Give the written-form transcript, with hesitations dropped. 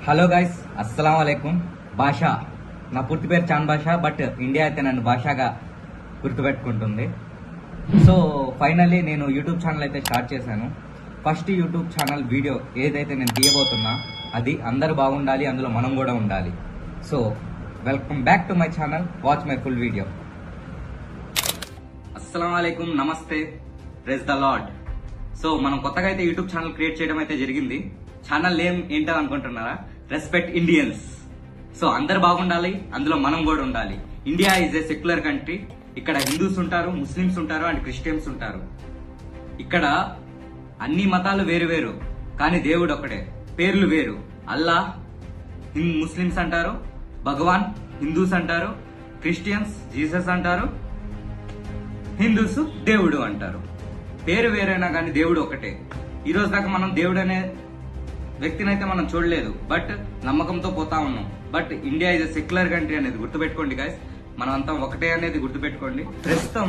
Hello guys, అస్సలం వాలేకుం. భాషా నా పూర్తి పేరు చాన్ భాషా, బట్ ఇండియా అయితే నన్ను భాషాగా గుర్తుపెట్టుకుంటుంది. సో ఫైనల్లీ నేను యూట్యూబ్ ఛానల్ అయితే స్టార్ట్ చేశాను. ఫస్ట్ యూట్యూబ్ ఛానల్ వీడియో ఏదైతే నేను తీయబోతున్నా అది అందరూ బాగుండాలి, అందులో మనం కూడా ఉండాలి. So welcome back to my channel, watch my full video. అస్సలం వాలేకుం, నమస్తే, ప్రైజ్ ద లార్డ్. సో మనం కొత్తగా అయితే యూట్యూబ్ ఛానల్ క్రియేట్ చేయడం అయితే జరిగింది. ఛానల్ నేమ్ ఏంటో అనుకుంటున్నారా? Respect Indians. సో అందరు బాగుండాలి, అందులో మనం కూడా ఉండాలి. India is a secular country. ఇక్కడ హిందూస్ ఉంటారు, ముస్లిమ్స్ ఉంటారు అండ్ క్రిస్టియన్స్ ఉంటారు. ఇక్కడ అన్ని మతాలు వేరు వేరు, కానీ దేవుడు ఒకటే, పేర్లు వేరు. అల్లా ముస్లిమ్స్ అంటారు, భగవాన్ హిందూస్ అంటారు, క్రిస్టియన్స్ జీసస్ అంటారు, హిందూస్ దేవుడు అంటారు. పేరు వేరైనా కానీ దేవుడు ఒకటే. ఈ రోజు దాకా మనం దేవుడు అనే వ్యక్తిని అయితే మనం చూడలేదు, బట్ నమ్మకంతో పోతా ఉన్నాం. But India is secular country అనేది గుర్తుపెట్టుకోండి గైస్. మనం అంతా ఒకటే అనేది గుర్తుపెట్టుకోండి. ప్రస్తుతం